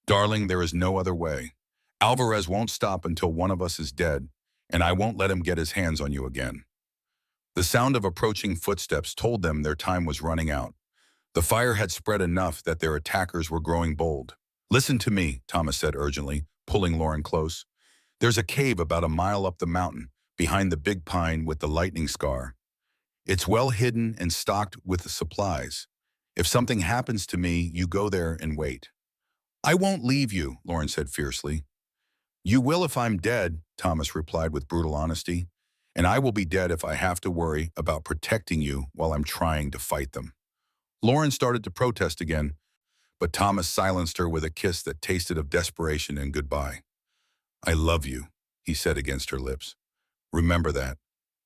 Darling, there is no other way. Alvarez won't stop until one of us is dead, and I won't let him get his hands on you again. The sound of approaching footsteps told them their time was running out. The fire had spread enough that their attackers were growing bold. Listen to me, Thomas said urgently, pulling Lauren close. There's a cave about a mile up the mountain, behind the big pine with the lightning scar. It's well hidden and stocked with the supplies. If something happens to me, you go there and wait. I won't leave you, Lauren said fiercely. You will if I'm dead, Thomas replied with brutal honesty, and I will be dead if I have to worry about protecting you while I'm trying to fight them. Lauren started to protest again, but Thomas silenced her with a kiss that tasted of desperation and goodbye. I love you, he said against her lips. Remember that,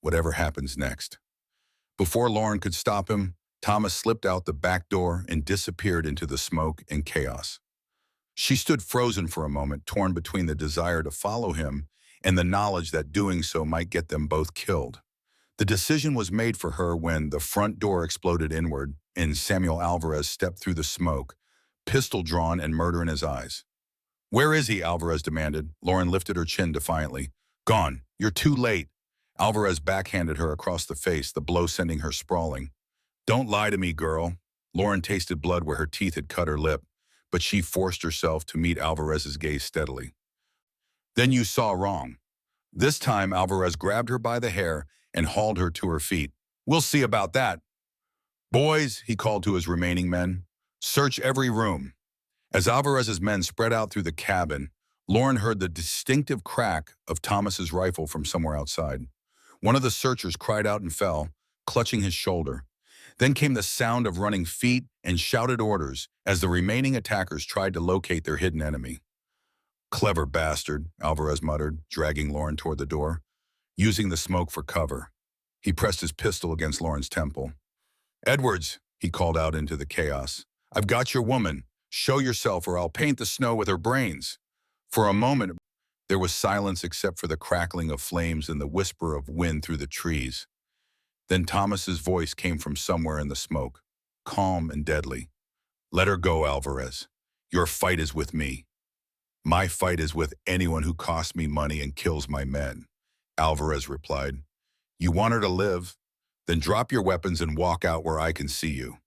whatever happens next. Before Lauren could stop him, Thomas slipped out the back door and disappeared into the smoke and chaos. She stood frozen for a moment, torn between the desire to follow him and the knowledge that doing so might get them both killed. The decision was made for her when the front door exploded inward and Samuel Alvarez stepped through the smoke, pistol drawn and murder in his eyes. "Where is he?" Alvarez demanded. Lauren lifted her chin defiantly. "Gone. You're too late." Alvarez backhanded her across the face, the blow sending her sprawling. "Don't lie to me, girl." Lauren tasted blood where her teeth had cut her lip, but she forced herself to meet Alvarez's gaze steadily. "Then you saw wrong." This time, Alvarez grabbed her by the hair and hauled her to her feet. "We'll see about that." "Boys," he called to his remaining men, "search every room." As Alvarez's men spread out through the cabin, Lauren heard the distinctive crack of Thomas's rifle from somewhere outside. One of the searchers cried out and fell, clutching his shoulder. Then came the sound of running feet and shouted orders as the remaining attackers tried to locate their hidden enemy. "Clever bastard," Alvarez muttered, dragging Lauren toward the door, using the smoke for cover. He pressed his pistol against Lauren's temple. "Edwards," he called out into the chaos, "I've got your woman. Show yourself or I'll paint the snow with her brains." For a moment, there was silence except for the crackling of flames and the whisper of wind through the trees. Then Thomas's voice came from somewhere in the smoke, calm and deadly. "Let her go, Alvarez. Your fight is with me." "My fight is with anyone who costs me money and kills my men," Alvarez replied. "You want her to live? Then drop your weapons and walk out where I can see you."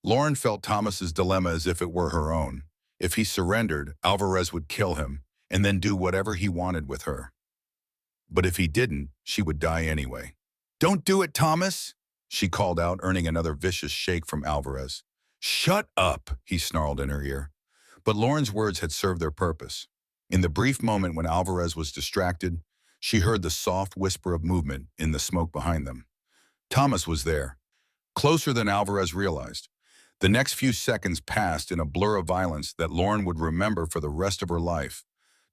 Lauren felt Thomas's dilemma as if it were her own. If he surrendered, Alvarez would kill him and then do whatever he wanted with her. But if he didn't, she would die anyway. "Don't do it, Thomas," she called out, earning another vicious shake from Alvarez. "Shut up," he snarled in her ear. But Lauren's words had served their purpose. In the brief moment when Alvarez was distracted, she heard the soft whisper of movement in the smoke behind them. Thomas was there, closer than Alvarez realized. The next few seconds passed in a blur of violence that Lauren would remember for the rest of her life.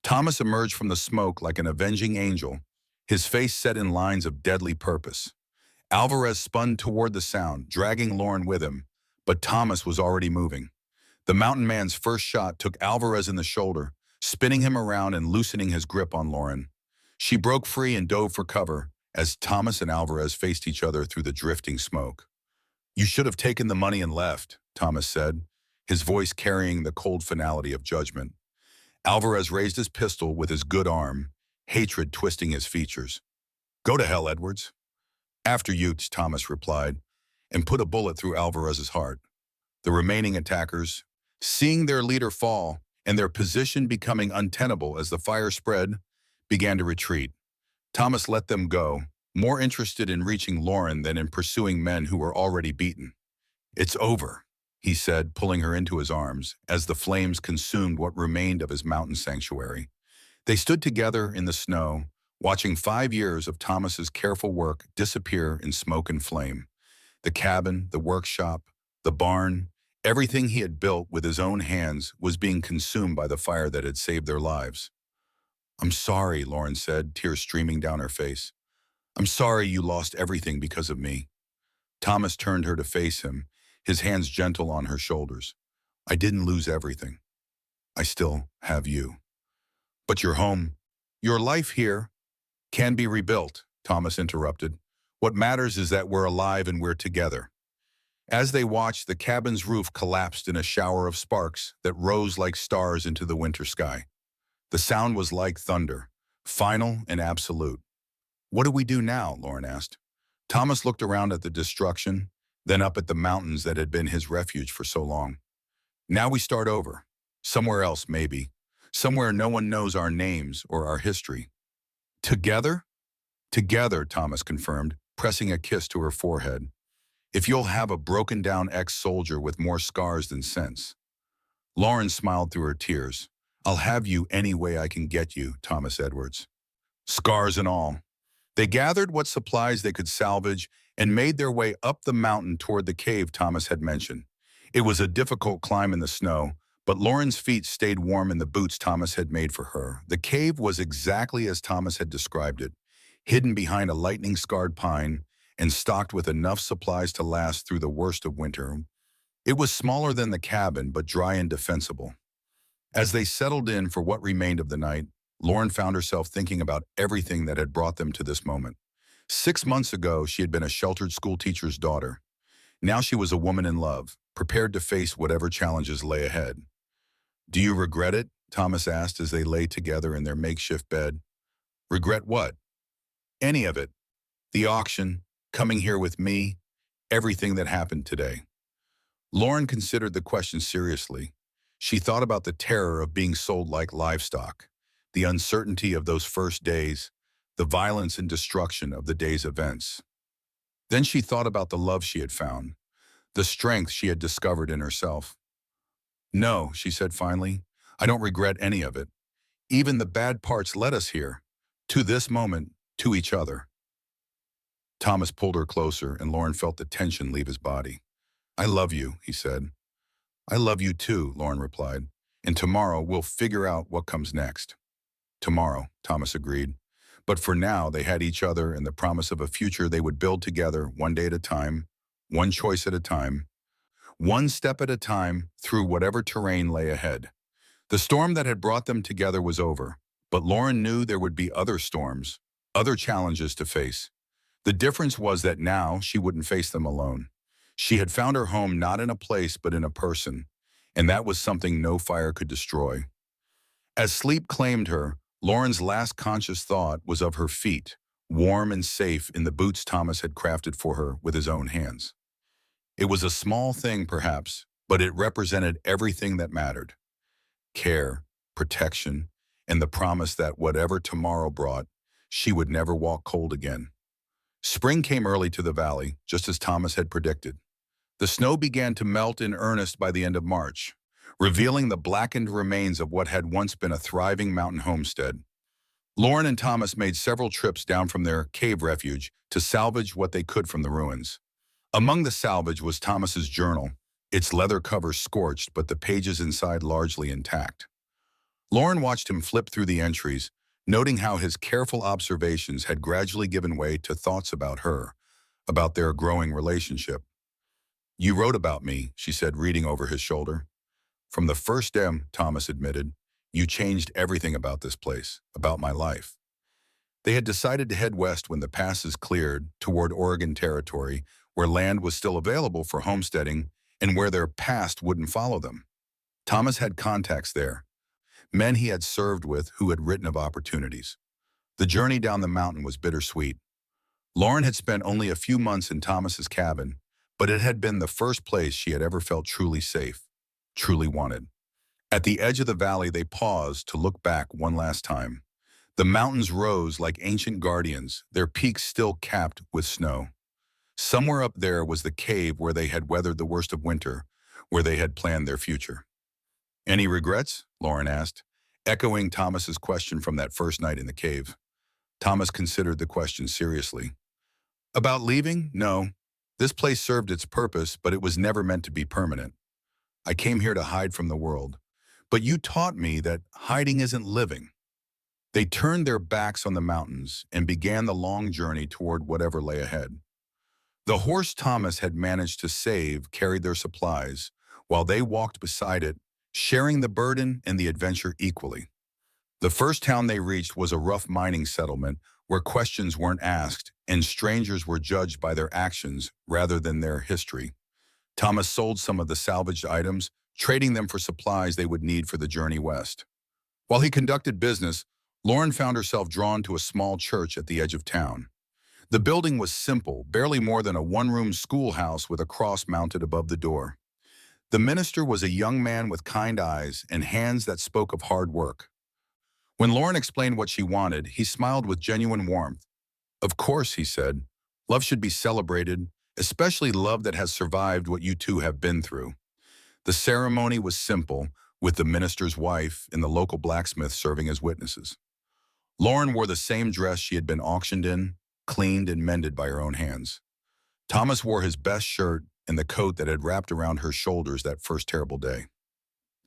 Thomas emerged from the smoke like an avenging angel, his face set in lines of deadly purpose. Alvarez spun toward the sound, dragging Lauren with him, but Thomas was already moving. The mountain man's first shot took Alvarez in the shoulder, spinning him around and loosening his grip on Lauren. She broke free and dove for cover as Thomas and Alvarez faced each other through the drifting smoke. "You should have taken the money and left," Thomas said, his voice carrying the cold finality of judgment. Alvarez raised his pistol with his good arm, hatred twisting his features. "Go to hell, Edwards." "After you," Thomas replied, and put a bullet through Alvarez's heart. The remaining attackers, seeing their leader fall and their position becoming untenable as the fire spread, began to retreat. Thomas let them go, more interested in reaching Lauren than in pursuing men who were already beaten. "It's over," he said, pulling her into his arms as the flames consumed what remained of his mountain sanctuary. They stood together in the snow, watching 5 years of Thomas's careful work disappear in smoke and flame. The cabin, the workshop, the barn, everything he had built with his own hands was being consumed by the fire that had saved their lives. "I'm sorry," Lauren said, tears streaming down her face. "I'm sorry you lost everything because of me." Thomas turned her to face him, his hands gentle on her shoulders. "I didn't lose everything. I still have you. But your home, your life here, can be rebuilt," Thomas interrupted. "What matters is that we're alive and we're together." As they watched, the cabin's roof collapsed in a shower of sparks that rose like stars into the winter sky. The sound was like thunder, final and absolute. "What do we do now?" Lauren asked. Thomas looked around at the destruction, then up at the mountains that had been his refuge for so long. "Now we start over. Somewhere else, maybe. Somewhere no one knows our names or our history." "Together?" "Together," Thomas confirmed, pressing a kiss to her forehead. "If you'll have a broken-down ex-soldier with more scars than sense." Lauren smiled through her tears. "I'll have you any way I can get you, Thomas Edwards." Scars and all. They gathered what supplies they could salvage and made their way up the mountain toward the cave Thomas had mentioned. It was a difficult climb in the snow, but Lauren's feet stayed warm in the boots Thomas had made for her. The cave was exactly as Thomas had described it, hidden behind a lightning-scarred pine and stocked with enough supplies to last through the worst of winter. It was smaller than the cabin, but dry and defensible. As they settled in for what remained of the night, Lauren found herself thinking about everything that had brought them to this moment. 6 months ago, she had been a sheltered schoolteacher's daughter. Now she was a woman in love, prepared to face whatever challenges lay ahead. "Do you regret it?" Thomas asked as they lay together in their makeshift bed. "Regret what?" "Any of it. The auction, coming here with me, everything that happened today." Lauren considered the question seriously. She thought about the terror of being sold like livestock, the uncertainty of those first days, the violence and destruction of the day's events. Then she thought about the love she had found, the strength she had discovered in herself. "No," she said finally, "I don't regret any of it. Even the bad parts led us here, to this moment, to each other." Thomas pulled her closer, and Lauren felt the tension leave his body. "I love you," he said. "I love you too," Lauren replied. "And tomorrow we'll figure out what comes next." "Tomorrow," Thomas agreed. But for now, they had each other and the promise of a future they would build together, one day at a time, one choice at a time, one step at a time, through whatever terrain lay ahead. The storm that had brought them together was over, but Lauren knew there would be other storms, other challenges to face. The difference was that now she wouldn't face them alone. She had found her home not in a place but in a person, and that was something no fire could destroy. As sleep claimed her, Lauren's last conscious thought was of her feet, warm and safe in the boots Thomas had crafted for her with his own hands. It was a small thing, perhaps, but it represented everything that mattered: care, protection, and the promise that whatever tomorrow brought, she would never walk cold again. Spring came early to the valley, just as Thomas had predicted. The snow began to melt in earnest by the end of March, revealing the blackened remains of what had once been a thriving mountain homestead. Lauren and Thomas made several trips down from their cave refuge to salvage what they could from the ruins. Among the salvage was Thomas's journal, its leather cover scorched but the pages inside largely intact. Lauren watched him flip through the entries, noting how his careful observations had gradually given way to thoughts about her, about their growing relationship. "You wrote about me," she said, reading over his shoulder. "From the first day," Thomas admitted, "you changed everything about this place, about my life." They had decided to head west when the passes cleared toward Oregon territory, where land was still available for homesteading and where their past wouldn't follow them. Thomas had contacts there, men he had served with who had written of opportunities. The journey down the mountain was bittersweet. Lauren had spent only a few months in Thomas's cabin, but it had been the first place she had ever felt truly safe, truly wanted. At the edge of the valley, they paused to look back one last time. The mountains rose like ancient guardians, their peaks still capped with snow. Somewhere up there was the cave where they had weathered the worst of winter, where they had planned their future. "Any regrets?" Lauren asked, echoing Thomas's question from that first night in the cave. Thomas considered the question seriously. "About leaving? No. This place served its purpose, but it was never meant to be permanent. I came here to hide from the world. But you taught me that hiding isn't living." They turned their backs on the mountains and began the long journey toward whatever lay ahead. The horse Thomas had managed to save carried their supplies, while they walked beside it, sharing the burden and the adventure equally. The first town they reached was a rough mining settlement where questions weren't asked and strangers were judged by their actions rather than their history. Thomas sold some of the salvaged items, trading them for supplies they would need for the journey west. While he conducted business, Lauren found herself drawn to a small church at the edge of town. The building was simple, barely more than a one-room schoolhouse with a cross mounted above the door. The minister was a young man with kind eyes and hands that spoke of hard work. When Lauren explained what she wanted, he smiled with genuine warmth. "Of course," he said, "love should be celebrated, especially love that has survived what you two have been through." The ceremony was simple, with the minister's wife and the local blacksmith serving as witnesses. Lauren wore the same dress she had been auctioned in, cleaned and mended by her own hands. Thomas wore his best shirt and the coat that had wrapped around her shoulders that first terrible day.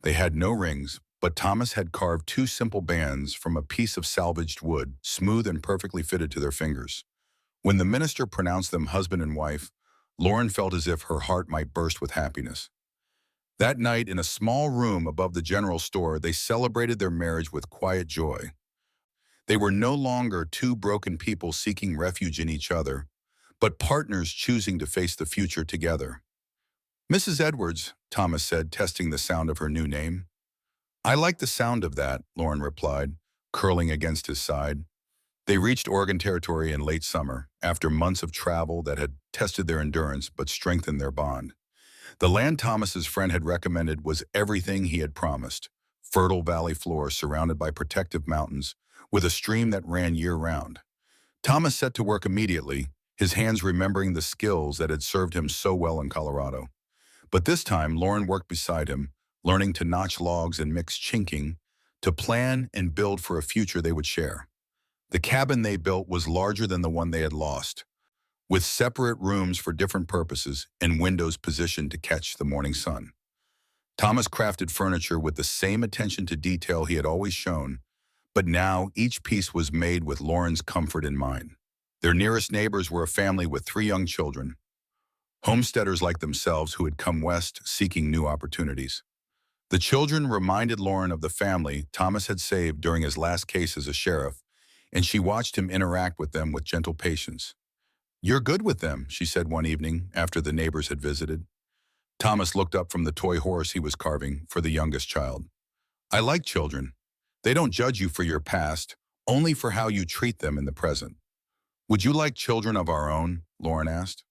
They had no rings, but Thomas had carved two simple bands from a piece of salvaged wood, smooth and perfectly fitted to their fingers. When the minister pronounced them husband and wife, Lauren felt as if her heart might burst with happiness. That night, in a small room above the general store, they celebrated their marriage with quiet joy. They were no longer two broken people seeking refuge in each other, but partners choosing to face the future together. Mrs. Edwards, Thomas said, testing the sound of her new name. I like the sound of that, Lauren replied, curling against his side. They reached Oregon Territory in late summer, after months of travel that had tested their endurance but strengthened their bond. The land Thomas's friend had recommended was everything he had promised. Fertile valley floor surrounded by protective mountains, with a stream that ran year-round. Thomas set to work immediately, his hands remembering the skills that had served him so well in Colorado. But this time, Lauren worked beside him, learning to notch logs and mix chinking, to plan and build for a future they would share. The cabin they built was larger than the one they had lost, with separate rooms for different purposes and windows positioned to catch the morning sun. Thomas crafted furniture with the same attention to detail he had always shown, but now each piece was made with Lauren's comfort in mind. Their nearest neighbors were a family with 3 young children, homesteaders like themselves who had come west seeking new opportunities. The children reminded Lauren of the family Thomas had saved during his last case as a sheriff, and she watched him interact with them with gentle patience. "You're good with them," she said one evening after the neighbors had visited. Thomas looked up from the toy horse he was carving for the youngest child. "I like children. They don't judge you for your past, only for how you treat them in the present." "Would you like children of our own?" Lauren asked.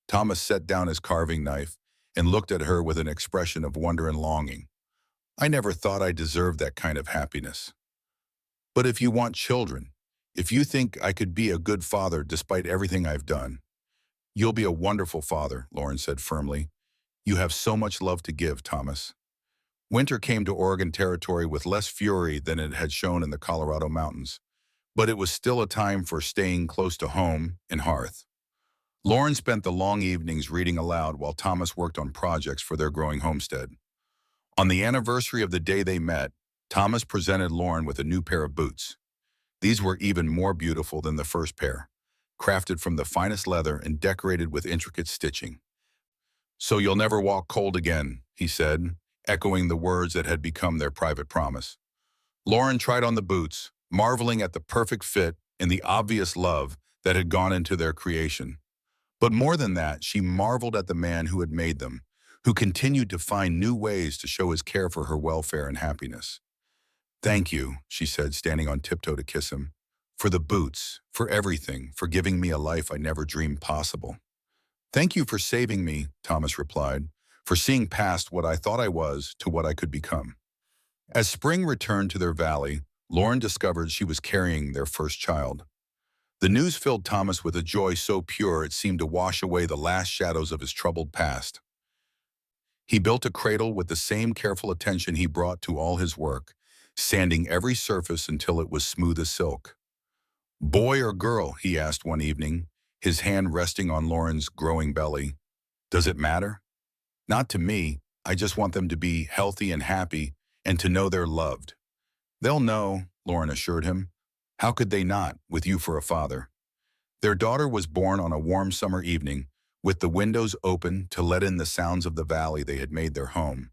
Thomas set down his carving knife and looked at her with an expression of wonder and longing. "I never thought I deserved that kind of happiness. But if you want children, if you think I could be a good father despite everything I've done, you'll be a wonderful father," Lauren said firmly. "You have so much love to give, Thomas." Winter came to Oregon Territory with less fury than it had shown in the Colorado mountains, but it was still a time for staying close to home and hearth. Lauren spent the long evenings reading aloud while Thomas worked on projects for their growing homestead. On the anniversary of the day they met, Thomas presented Lauren with a new pair of boots. These were even more beautiful than the first pair, crafted from the finest leather and decorated with intricate stitching. "So you'll never walk cold again," he said, echoing the words that had become their private promise. Lauren tried on the boots, marveling at the perfect fit and the obvious love that had gone into their creation. But more than that, she marveled at the man who had made them, who continued to find new ways to show his care for her welfare and happiness. "Thank you," she said, standing on tiptoe to kiss him, "for the boots, for everything, for giving me a life I never dreamed possible." "Thank you for saving me," Thomas replied, "for seeing past what I thought I was to what I could become." As spring returned to their valley, Lauren discovered she was carrying their first child. The news filled Thomas with a joy so pure it seemed to wash away the last shadows of his troubled past. He built a cradle with the same careful attention he brought to all his work, sanding every surface until it was smooth as silk. "Boy or girl?" he asked one evening, his hand resting on Lauren's growing belly. "Does it matter?" "Not to me. I just want them to be healthy and happy and to know they're loved." "They'll know," Lauren assured him. "How could they not, with you for a father?" Their daughter was born on a warm summer evening, with the windows open to let in the sounds of the valley they had made their home.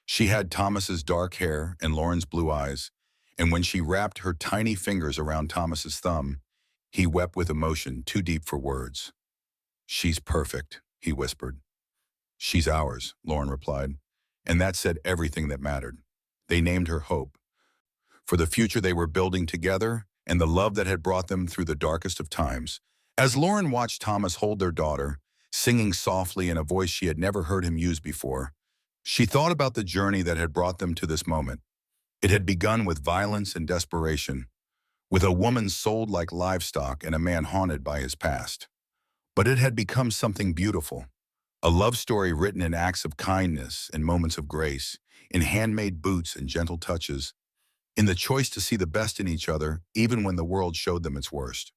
She had Thomas's dark hair and Lauren's blue eyes, and when she wrapped her tiny fingers around Thomas's thumb, he wept with emotion too deep for words. "She's perfect," he whispered. "She's ours," Lauren replied, and that said everything that mattered. They named her Hope, for the future they were building together and the love that had brought them through the darkest of times. As Lauren watched Thomas hold their daughter, singing softly in a voice she had never heard him use before, she thought about the journey that had brought them to this moment. It had begun with violence and desperation, with a woman sold like livestock and a man haunted by his past. But it had become something beautiful, a love story written in acts of kindness and moments of grace, in handmade boots and gentle touches, in the choice to see the best in each other even when the world showed them its worst.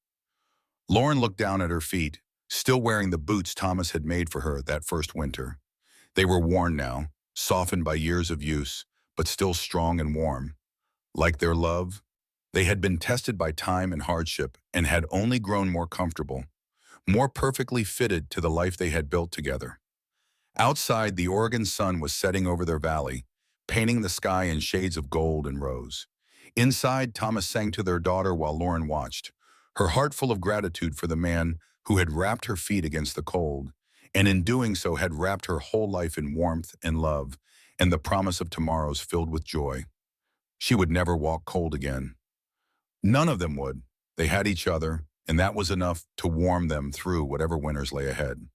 Lauren looked down at her feet, still wearing the boots Thomas had made for her that first winter. They were worn now, softened by years of use, but still strong and warm. Like their love, they had been tested by time and hardship and had only grown more comfortable, more perfectly fitted to the life they had built together. Outside, the Oregon sun was setting over their valley, painting the sky in shades of gold and rose. Inside, Thomas sang to their daughter while Lauren watched, her heart full of gratitude for the man who had wrapped her feet against the cold, and in doing so had wrapped her whole life in warmth and love, and the promise of tomorrows filled with joy. She would never walk cold again. None of them would. They had each other, and that was enough to warm them through whatever winters lay ahead.